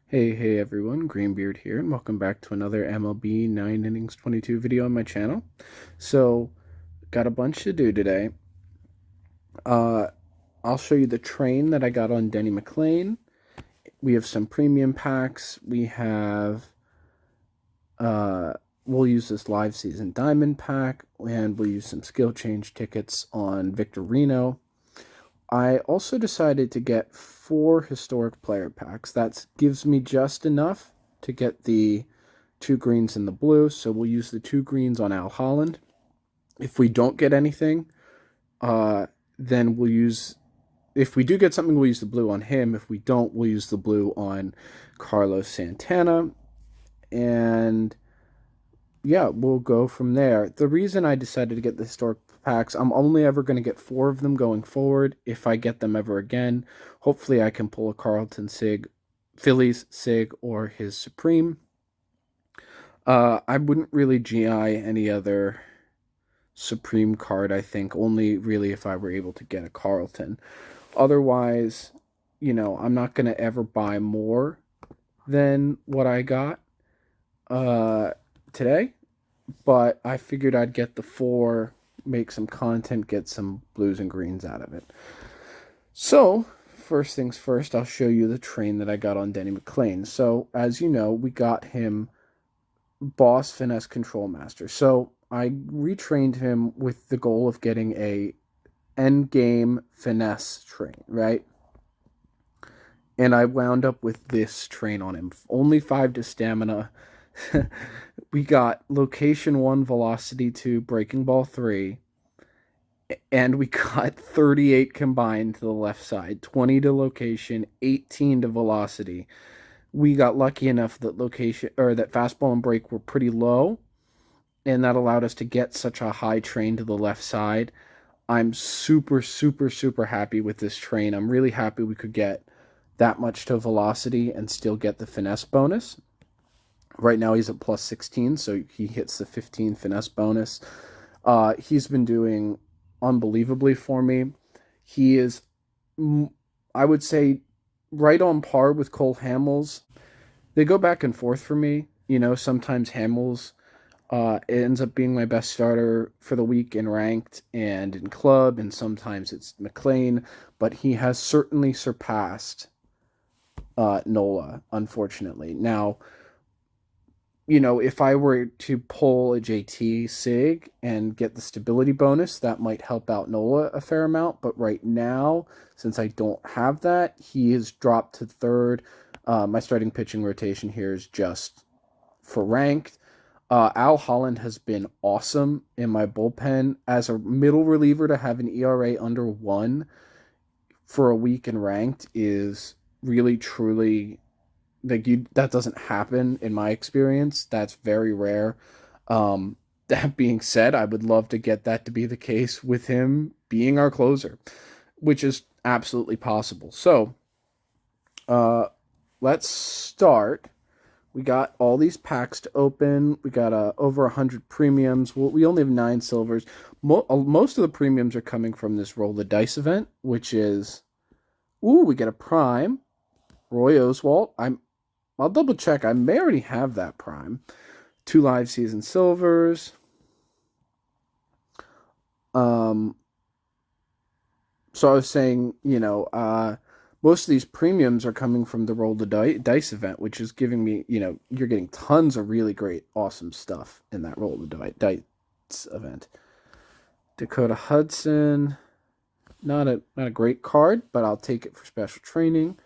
Hey everyone, Greenbeard here, and welcome back to another MLB 9 innings 22 video on my channel. So, got a bunch to do today. Uh, I'll show you the train that I got on Denny McLain. We have some premium packs. We'll use this live season diamond pack, and we'll use some skill change tickets on Victorino. I also decided to get 4 historic player packs. That gives me just enough to get the 2 greens and the blue, so we'll use the 2 greens on Al Holland. If we don't get anything, then if we do get something, we'll use the blue on him. If we don't, we'll use the blue on Carlos Santana. And yeah, we'll go from there. The reason I decided to get the historic packs, I'm only ever going to get 4 of them going forward. If I get them ever again, hopefully I can pull a Carlton Sig, Phillies Sig, or his Supreme. I wouldn't really GI any other Supreme card, I think, only really if I were able to get a Carlton. Otherwise, I'm not going to ever buy more than what I got today, but I figured I'd get the 4, make some content, get some blues and greens out of it. So, first things first, I'll show you the train that I got on Denny McLain. So, as you know, we got him Boss Finesse Control Master. So, I retrained him with the goal of getting a end game finesse train, right? And I wound up with this train on him. Only 5 to stamina. We got location 1, velocity 2, breaking ball 3, and we got 38 combined to the left side, 20 to location, 18 to velocity. We got lucky enough that that fastball and break were pretty low, and that allowed us to get such a high train to the left side. I'm super happy with this train. I'm really happy we could get that much to velocity and still get the finesse bonus. Right now he's at plus 16, so he hits the 15 finesse bonus. He's been doing unbelievably for me. He is, I would say, right on par with Cole Hamels. They go back and forth for me. Sometimes Hamels ends up being my best starter for the week in ranked and in club, and sometimes it's McLain, but he has certainly surpassed Nola, unfortunately. Now, if I were to pull a JT Sig and get the stability bonus, that might help out Nola a fair amount. But right now, since I don't have that, he has dropped to third. My starting pitching rotation here is just for ranked. Al Holland has been awesome in my bullpen. As a middle reliever, to have an ERA under 1 for a week in ranked is really, truly, that doesn't happen in my experience. That's very rare. That being said, I would love to get that to be the case with him being our closer, which is absolutely possible. So, let's start. We got all these packs to open. We got over 100 premiums. We only have 9 silvers. Most of the premiums are coming from this Roll the Dice event, which is, we get a prime. Roy Oswalt. I'll double check. I may already have that prime. 2 live season silvers. So I was saying, most of these premiums are coming from the Roll the Dice event, which is giving me, you're getting tons of really great, awesome stuff in that Roll the Dice event. Dakota Hudson, not a great card, but I'll take it for special training.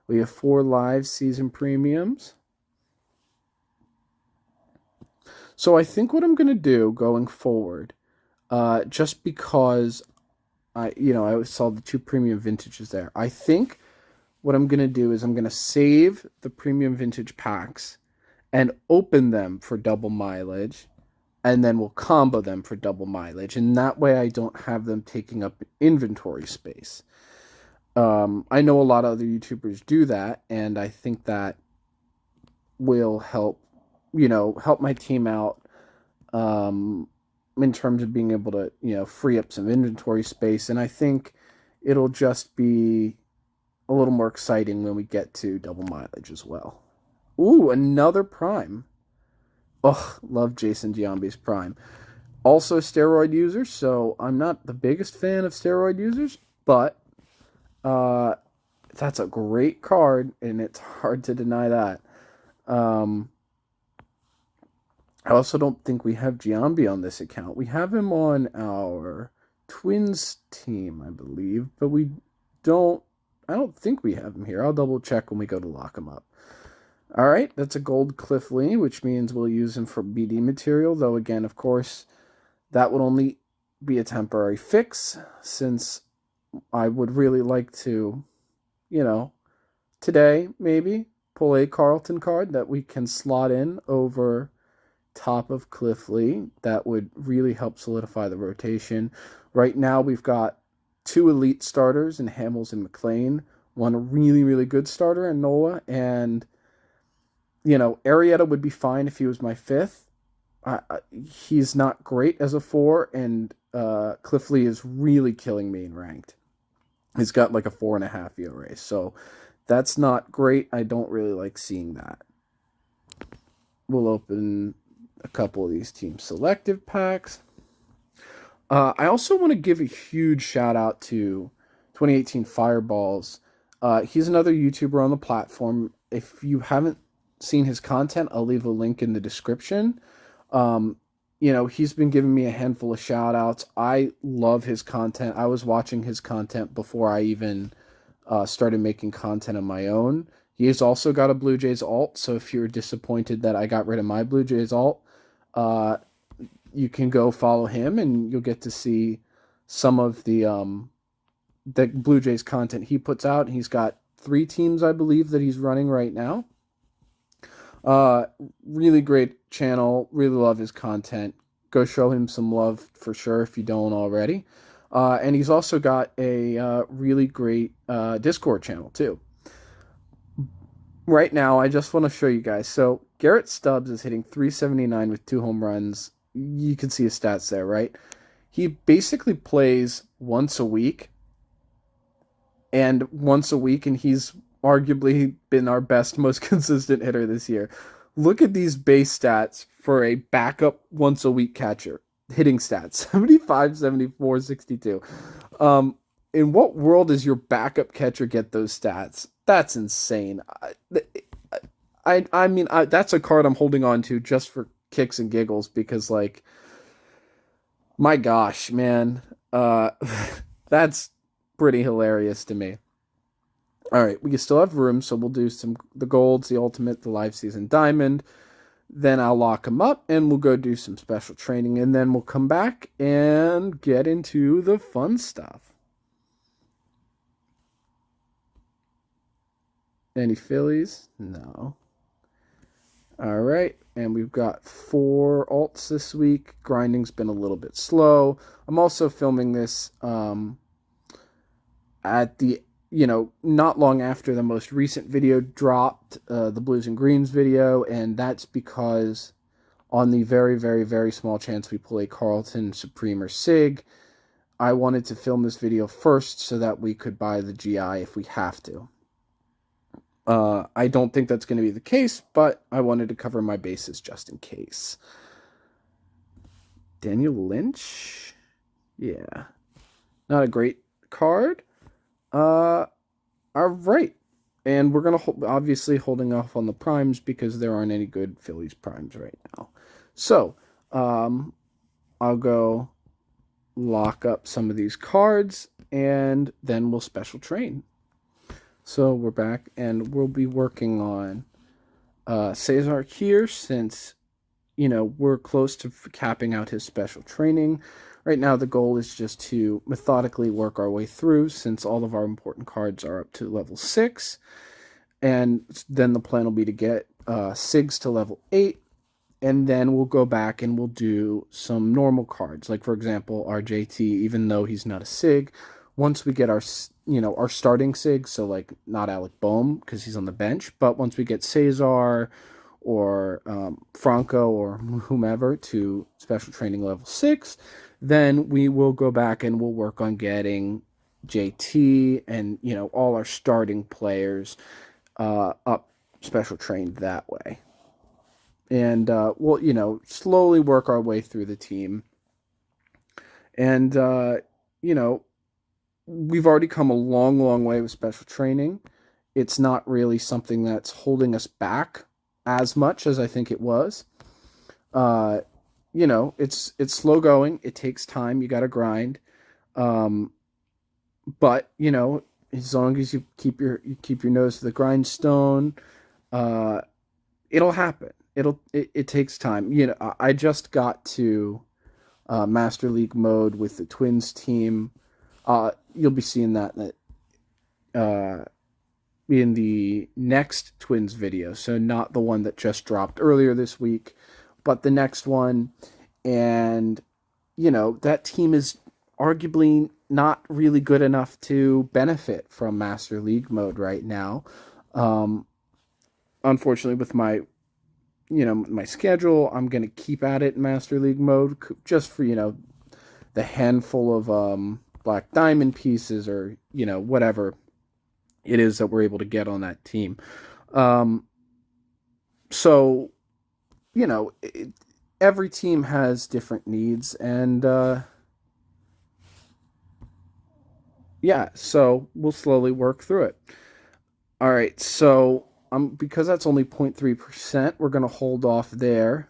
We have 4 live season premiums. So I think what I'm going to do going forward, just because I saw the 2 premium vintages there, I think what I'm going to do is I'm going to save the premium vintage packs and open them for double mileage, and then we'll combo them for double mileage. And that way I don't have them taking up inventory space. I know a lot of other YouTubers do that, and I think that will help my team out in terms of being able to, free up some inventory space. And I think it'll just be a little more exciting when we get to double mileage as well. Ooh, another Prime. Oh, love Jason Giambi's Prime. Also steroid user, so I'm not the biggest fan of steroid users, but uh, that's a great card, and it's hard to deny that. Um, I also don't think we have Giambi on this account. We have him on our Twins team, I believe, but we don't. I don't think we have him here. I'll double check when we go to lock him up. All right, that's a gold Cliff Lee, which means we'll use him for BD material, though again, of course, that would only be a temporary fix, since I would really like to, today maybe pull a Carlton card that we can slot in over top of Cliff Lee. That would really help solidify the rotation. Right now, we've got two elite starters in Hamels and McLean, one really, really good starter in Nola, and Arrieta would be fine if he was my fifth. He's not great as a 4, and Cliff Lee is really killing me in ranked. He's got like a 4.5 ERA, so that's not great. I don't really like seeing that. We'll open a couple of these team selective packs. I also want to give a huge shout out to 2018 Fireballs. He's another YouTuber on the platform. If you haven't seen his content, I'll leave a link in the description. He's been giving me a handful of shout outs. I love his content. I was watching his content before I even started making content of my own. He has also got a Blue Jays alt, so if you're disappointed that I got rid of my Blue Jays alt, you can go follow him and you'll get to see some of the Blue Jays content he puts out. He's got 3 teams, I believe, that he's running right now. Really great channel. Really love his content. Go show him some love for sure if you don't already. And he's also got a really great Discord channel too. Right now, I just want to show you guys. So Garrett Stubbs is hitting .379 with 2 home runs. You can see his stats there, right? He basically plays once a week, and he's arguably been our best, most consistent hitter this year. Look at these base stats for a backup once a week catcher. Hitting stats, 75, 74, 62. In what world does your backup catcher get those stats? That's insane. I mean, that's a card I'm holding on to just for kicks and giggles because, like, my gosh, man, that's pretty hilarious to me. All right, we still have room, so we'll do the golds, the ultimate, the live season diamond. Then I'll lock them up, and we'll go do some special training, and then we'll come back and get into the fun stuff. Any Phillies? No. All right, and we've got 4 alts this week. Grinding's been a little bit slow. I'm also filming this at the, not long after the most recent video dropped, the Blues and Greens video, and that's because on the very, very, very small chance we pull a Carlton, Supreme, or Sig, I wanted to film this video first so that we could buy the GI if we have to. I don't think that's going to be the case, but I wanted to cover my bases just in case. Daniel Lynch? Yeah. Not a great card. All right. And we're going to obviously holding off on the primes because there aren't any good Phillies primes right now. So, I'll go lock up some of these cards and then we'll special train. So we're back, and we'll be working on Cesar here since, we're close to capping out his special training. Right now, the goal is just to methodically work our way through since all of our important cards are up to level 6. And then the plan will be to get SIGs to level 8, and then we'll go back and we'll do some normal cards. Like, for example, our JT, even though he's not a SIG, once we get our starting SIG, so like not Alec Boehm because he's on the bench, but once we get Cesar or Franco or whomever to special training level 6, then we will go back and we'll work on getting JT, and, all our starting players up special trained that way. And we'll, slowly work our way through the team. And, you know, we've already come a long, long way with special training. It's not really something that's holding us back as much as I think it was. Uh, it's slow going. It takes time. You got to grind. Um, but as long as you keep your nose to the grindstone, uh, it'll happen. It takes time. I just got to Master League mode with the Twins team. You'll be seeing that uh, in the next Twins video. So not the one that just dropped earlier this week, but the next one. And, that team is arguably not really good enough to benefit from Master League mode right now. Um, Unfortunately, with my schedule, I'm going to keep at it in Master League mode just for, the handful of Black Diamond pieces or, whatever it is that we're able to get on that team. Um, so, every team has different needs, and yeah, so we'll slowly work through it. All right, so because that's only 0.3%, we're going to hold off there.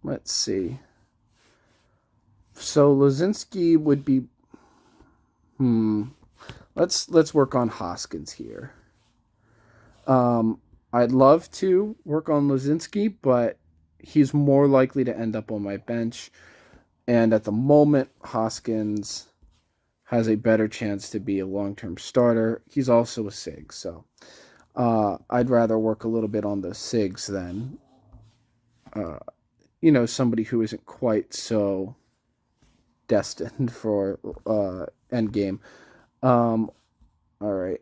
Let's see. So Lozinski would be let's work on Hoskins here. I'd love to work on Lozinski, but he's more likely to end up on my bench. And at the moment, Hoskins has a better chance to be a long-term starter. He's also a SIG, so I'd rather work a little bit on the SIGs than, somebody who isn't quite so destined for endgame. All right.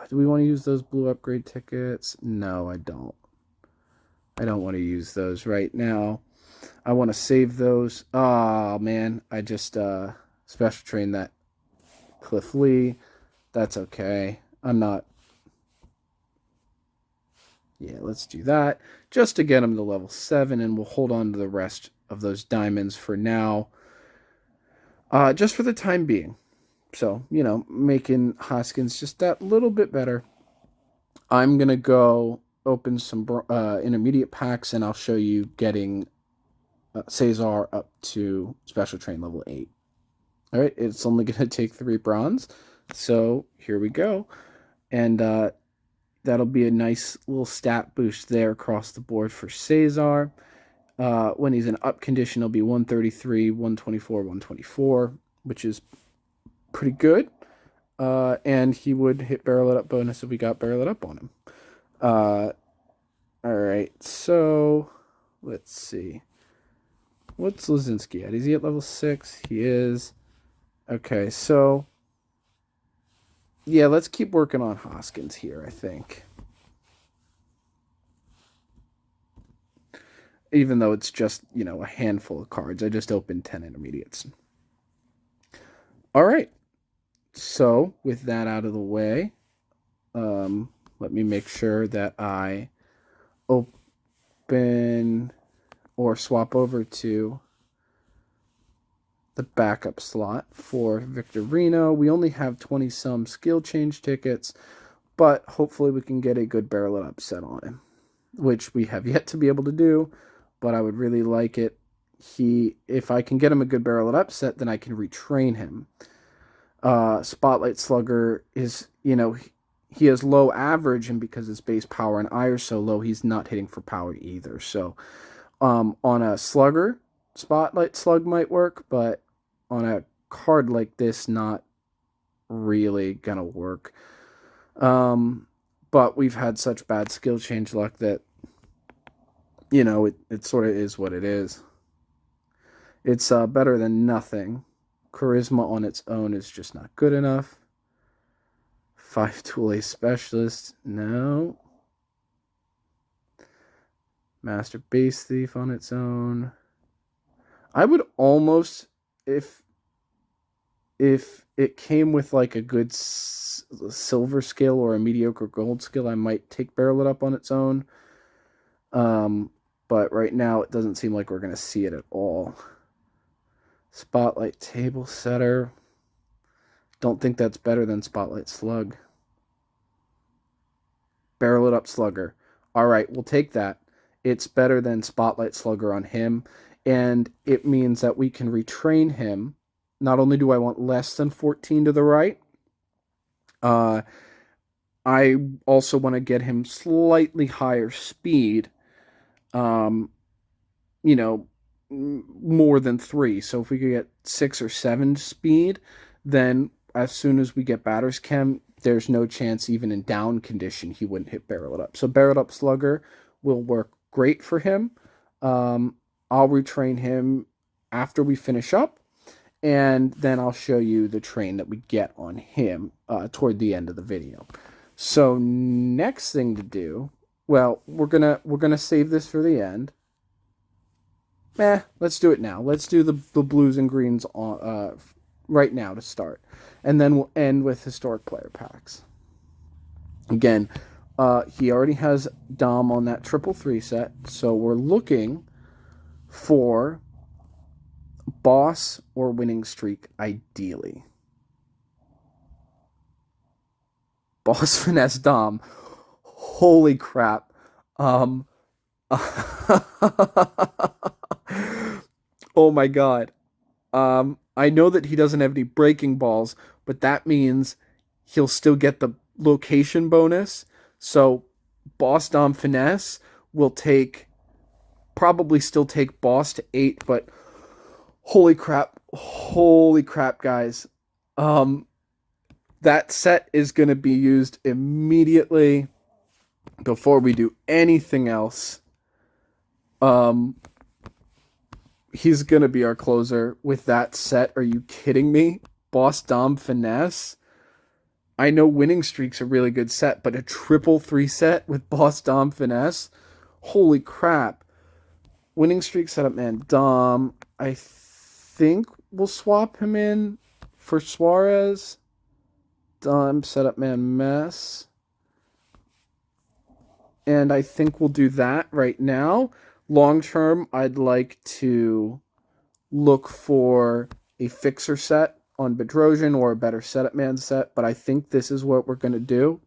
Do we want to use those blue upgrade tickets? No, I don't. I don't want to use those right now. I want to save those. Oh, man. I just special trained that Cliff Lee. That's okay. I'm not... Yeah, let's do that. Just to get him to level 7, and we'll hold on to the rest of those diamonds for now. Just for the time being. So, making Hoskins just that little bit better. I'm going to go open some intermediate packs, and I'll show you getting Cesar up to special train level 8. All right, it's only going to take 3 bronze. So here we go. And that'll be a nice little stat boost there across the board for Cesar. When he's in up condition, he'll be 133, 124, 124, which is pretty good. And he would hit barrel it up bonus if we got barrel it up on him. All right, so let's see. What's Lozinski at? Is he at level 6? He is. Okay, so yeah, let's keep working on Hoskins here, I think. Even though it's just, a handful of cards. I just opened 10 intermediates. All right. So, with that out of the way, let me make sure that I open or swap over to the backup slot for Victorino. We only have 20-some skill change tickets, but hopefully we can get a good barrel it up set on him, which we have yet to be able to do, but I would really like it. If I can get him a good barrel it up set, then I can retrain him. Spotlight Slugger is, he has low average, and because his base power and I are so low, he's not hitting for power either. So on a Slugger, Spotlight Slug might work, but on a card like this, not really gonna work. But we've had such bad skill change luck that, it sort of is what it is. It's better than nothing. Charisma on its own is just not good enough. 5 Tool Ace Specialist, no. Master Base Thief on its own. I would almost, if it came with like a good silver skill or a mediocre gold skill, I might take Barrel It Up on its own. But right now it doesn't seem like we're going to see it at all. Spotlight Table Setter. Don't think that's better than Spotlight Slug. Barrel It Up Slugger. All right, we'll take that. It's better than Spotlight Slugger on him, and it means that we can retrain him. Not only do I want less than 14 to the right, I also want to get him slightly higher speed, you know, more than 3. So if we could get 6 or 7 speed, then as soon as we get Batter's Chem, there's no chance even in down condition he wouldn't hit Barrel It Up. So Barrel It Up Slugger will work great for him. I'll retrain him after we finish up, and then I'll show you the train that we get on him toward the end of the video. So next thing to do, well, we're gonna save this for the end. Let's do it now. Let's do the blues and greens on right now to start, and then we'll end with historic player packs. Again, he already has Dom on that 3-3 set, so we're looking for boss or winning streak, ideally. Boss Finesse Dom. Holy crap. Oh my god. I know that he doesn't have any breaking balls, but that means he'll still get the location bonus. So Boss Dom Finesse will probably still take Boss to 8, but holy crap, guys. That set is going to be used immediately before we do anything else. He's going to be our closer with that set. Are you kidding me? Boss Dom Finesse? I know winning streak's a really good set, but a 3-3 set with Boss Dom Finesse? Holy crap. Winning streak setup man Dom. I think we'll swap him in for Suarez. Dom setup man Mess. And I think we'll do that right now. Long term, I'd like to look for a fixer set on Bedrosian or a better setup man set, but I think this is what we're going to do.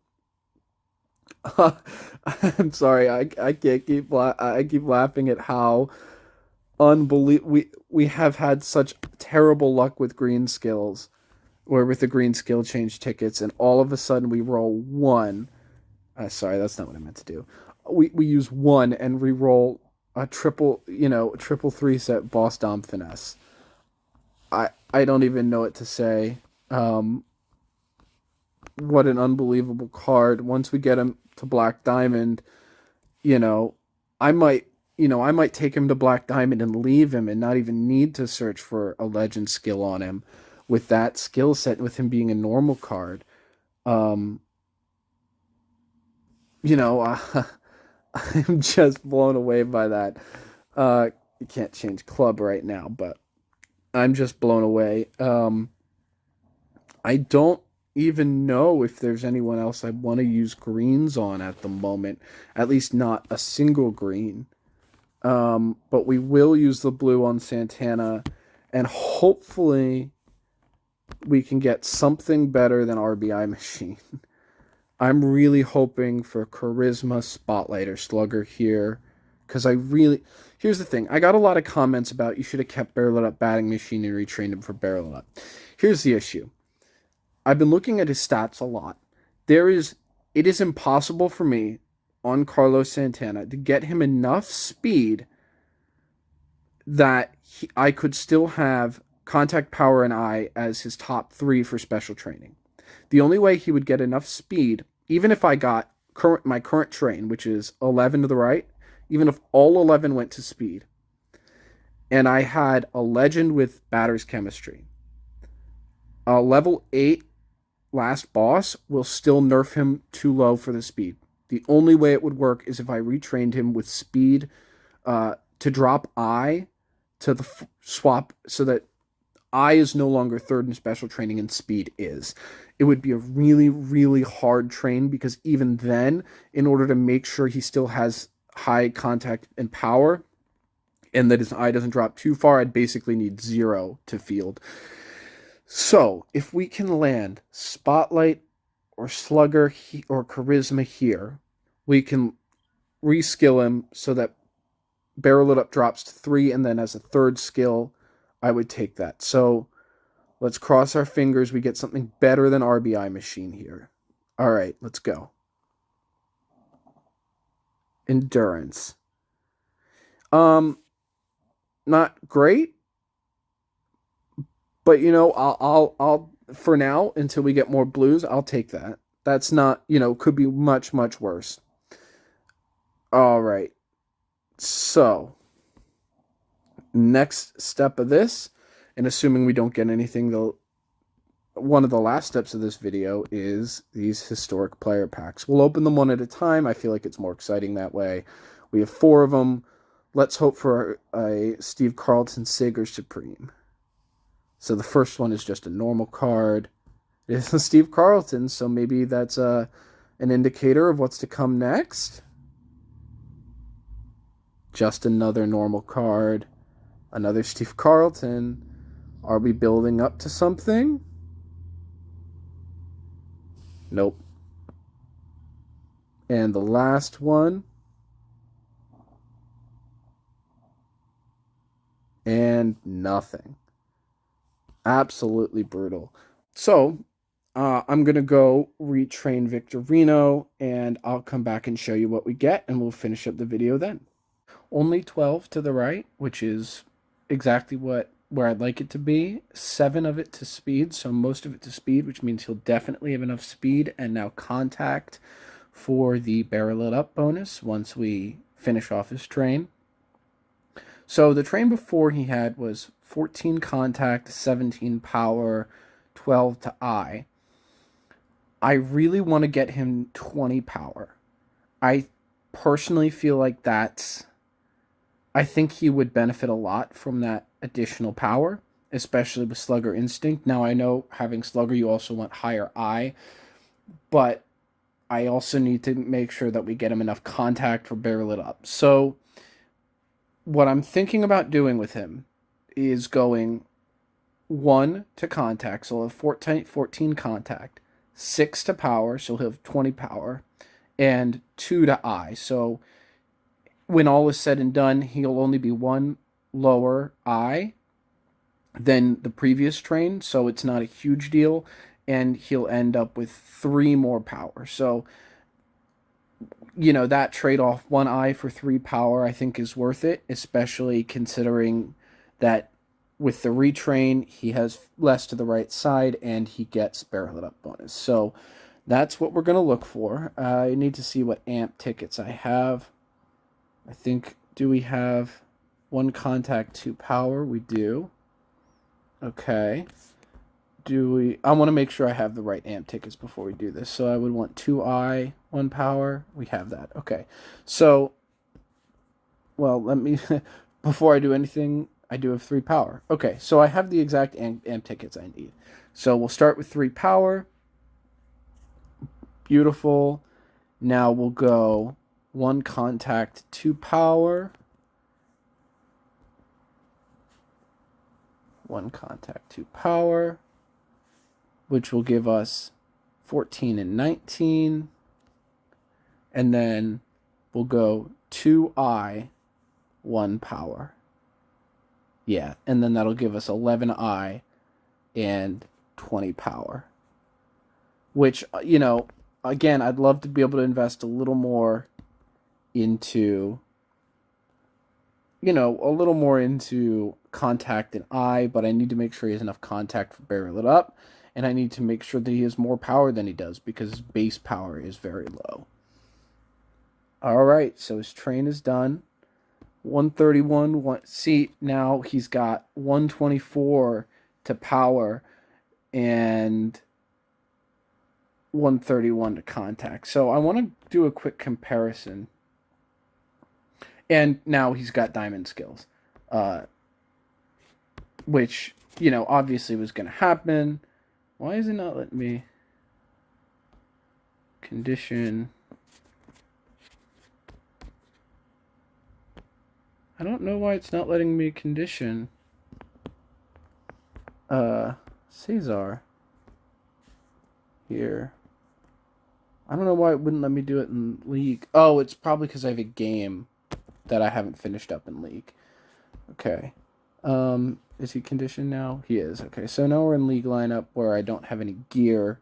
I'm sorry, I keep laughing at how unbelievable we have had such terrible luck with green skills, or with the green skill change tickets, and all of a sudden we roll 1. Sorry, that's not what I meant to do. We use 1 and re-roll a 3-3 set Boss Dom Finesse. I don't even know what to say. What an unbelievable card. Once we get him to Black Diamond, I might take him to Black Diamond and leave him and not even need to search for a legend skill on him with that skill set, with him being a normal card. I'm just blown away by that. You can't change club right now, but I'm just blown away. I don't even know if there's anyone else I want to use greens on at the moment. At least not a single green. But we will use the blue on Santana, and hopefully we can get something better than RBI Machine. I'm really hoping for Charisma, Spotlight, or Slugger here, because here's the thing. I got a lot of comments about you should have kept Barrel It Up Batting Machine and retrained him for Barrel It Up. Here's the issue. I've been looking at his stats a lot. It is impossible for me on Carlos Santana to get him enough speed that I could still have Contact Power and I as his top 3 for special training. The only way he would get enough speed, even if I got my current train, which is 11 to the right, even if all 11 went to speed, and I had a legend with batter's chemistry, a level 8 last boss will still nerf him too low for the speed. The only way it would work is if I retrained him with speed to drop I to the swap, so that I is no longer third in special training and speed is. It would be a really, really hard train because even then, in order to make sure he still has high contact and power and that his eye doesn't drop too far, I'd basically need 0 to field. So if we can land Spotlight or Slugger or Charisma here, we can reskill him so that Barrel It Up drops to 3, and then as a third skill, I would take that. So let's cross our fingers we get something better than RBI Machine here. All right, let's go. Endurance. Not great, but you know, I'll for now until we get more blues, I'll take that. That's not, you know, could be much, much worse. All right. So, next step of this, and assuming we don't get anything, one of the last steps of this video is these historic player packs. We'll open them one at a time. I feel like it's more exciting that way. We have 4 of them. Let's hope for a Steve Carlton Sager Supreme. So the first one is just a normal card. It is a Steve Carlton, so maybe that's an indicator of what's to come next. Just another normal card. Another Steve Carlton. Are we building up to something? Nope. And the last one. And nothing. Absolutely brutal. So, I'm going to go retrain Victorino, and I'll come back and show you what we get, and we'll finish up the video then. Only 12 to the right, which is exactly where I'd like it to be. 7 of it to speed, so most of it to speed, which means he'll definitely have enough speed, and now contact for the Barrel It Up bonus once we finish off his train. So the train before he had was 14 contact, 17 power, 12 to eye. I really want to get him 20 power. I personally feel like I think he would benefit a lot from that additional power, especially with Slugger Instinct. Now, I know having Slugger, you also want higher eye, but I also need to make sure that we get him enough contact for Barrel It Up. So what I'm thinking about doing with him is going 1 to contact, so he'll have 14 contact, 6 to power, so he'll have 20 power, and 2 to eye. So when all is said and done, he'll only be 1 lower eye than the previous train, so it's not a huge deal, and he'll end up with 3 more power. So, you know, that trade-off, 1 eye for 3 power, I think is worth it, especially considering that with the retrain, he has less to the right side, and he gets Barrel It Up bonus. So that's what we're going to look for. I need to see what amp tickets I have. I think, do we have 1 contact, 2 power? We do. Okay. I want to make sure I have the right amp tickets before we do this. So I would want 2 eye, 1 power. We have that. Okay. So, well, let me, before I do anything, I do have 3 power. Okay, so I have the exact amp tickets I need. So we'll start with 3 power. Beautiful. Now we'll go 1 contact, 2 power. 1 contact, 2 power, which will give us 14 and 19. And then we'll go 2 eye, 1 power. Yeah, and then that'll give us 11 eye and 20 power. Which, you know, again, I'd love to be able to invest a little more into, you know, a little more into contact and eye, but I need to make sure he has enough contact for Barrel It Up, and I need to make sure that he has more power than he does because his base power is very low. All right, so his train is done. 131. See, now he's got 124 to power and 131 to contact. So I want to do a quick comparison. And now he's got diamond skills, which you know, obviously was going to happen. Why is it not letting me condition? I don't know why it's not letting me condition Cesar here. I don't know why it wouldn't let me do it in League. Oh, it's probably because I have a game that I haven't finished up in League. Okay. Is he conditioned now? He is. Okay, so now we're in League lineup where I don't have any gear.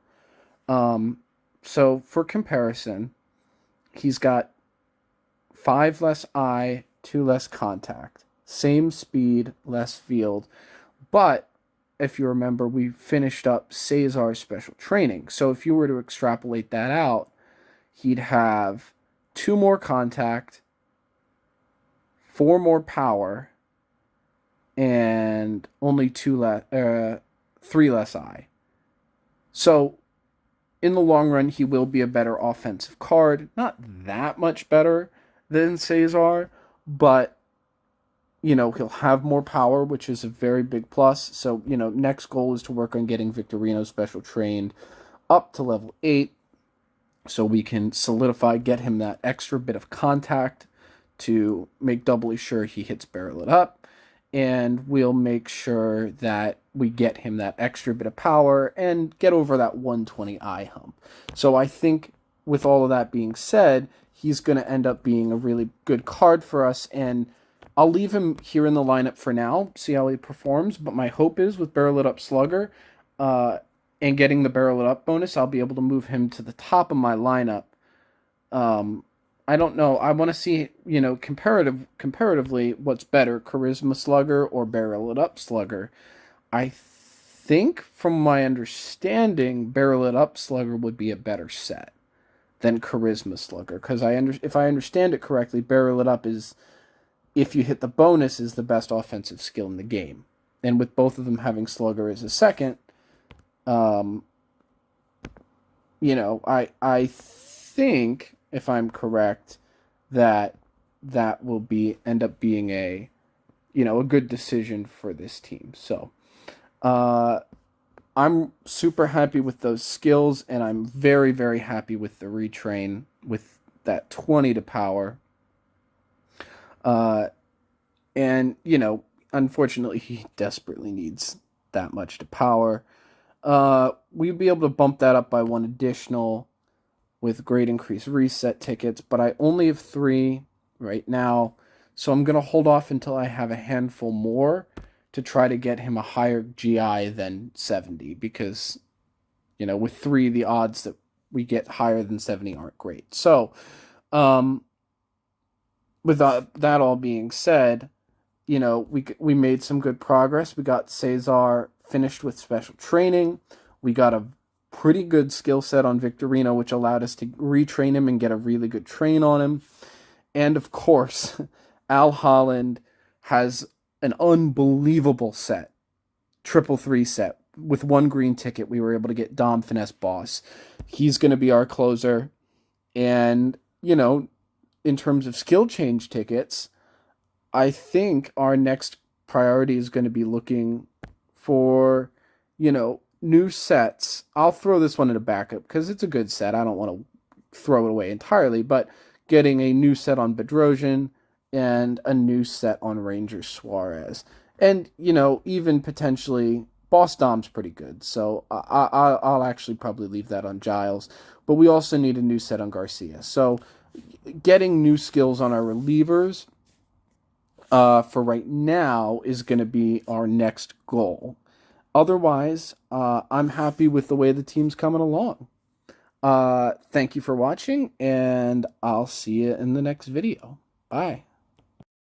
So for comparison, he's got 5 less eye, 2 less contact. Same speed, less field. But if you remember, we finished up Cesar's special training. So if you were to extrapolate that out, he'd have 2 more contact, 4 more power, and only 3 less eye. So in the long run, he will be a better offensive card. Not that much better than Cesar, but you know, he'll have more power, which is a very big plus. So, you know, next goal is to work on getting Victorino special trained up to level 8 so we can solidify, get him that extra bit of contact to make doubly sure he hits barrel it up. And we'll make sure that we get him that extra bit of power and get over that 120 eye hump. So I think with all of that being said, he's going to end up being a really good card for us, and I'll leave him here in the lineup for now, see how he performs, but my hope is with Barrel It Up Slugger and getting the Barrel It Up bonus, I'll be able to move him to the top of my lineup. I don't know. I want to see, you know, comparatively what's better, Charisma Slugger or Barrel It Up Slugger. I think, from my understanding, Barrel It Up Slugger would be a better set than Charisma Slugger, because if I understand it correctly, Barrel It Up is, if you hit the bonus, is the best offensive skill in the game. And with both of them having Slugger as a second, you know, I think, if I'm correct, that will end up being a, you know, a good decision for this team. So, I'm super happy with those skills, and I'm very, very happy with the retrain with that 20 to power. And, you know, unfortunately, he desperately needs that much to power. We'd be able to bump that up by 1 additional with great increased reset tickets, but I only have 3 right now, so I'm going to hold off until I have a handful more to try to get him a higher GI than 70, because, you know, with 3, the odds that we get higher than 70 aren't great. So, with that all being said, you know, we made some good progress. We got Cesar finished with special training. We got a pretty good skill set on Victorino, which allowed us to retrain him and get a really good train on him. And of course, Al Holland has an unbelievable set, 3-3 set. With 1 green ticket, we were able to get Dom Finesse Boss. He's going to be our closer. And, you know, in terms of skill change tickets, I think our next priority is going to be looking for, you know, new sets. I'll throw this one in a backup because it's a good set. I don't want to throw it away entirely, but getting a new set on Bedrosian and a new set on Ranger Suarez. And, you know, even potentially Boss Dom's pretty good, so I'll actually probably leave that on Giles. But we also need a new set on Garcia. So getting new skills on our relievers for right now is going to be our next goal. Otherwise, I'm happy with the way the team's coming along. Thank you for watching, and I'll see you in the next video. Bye.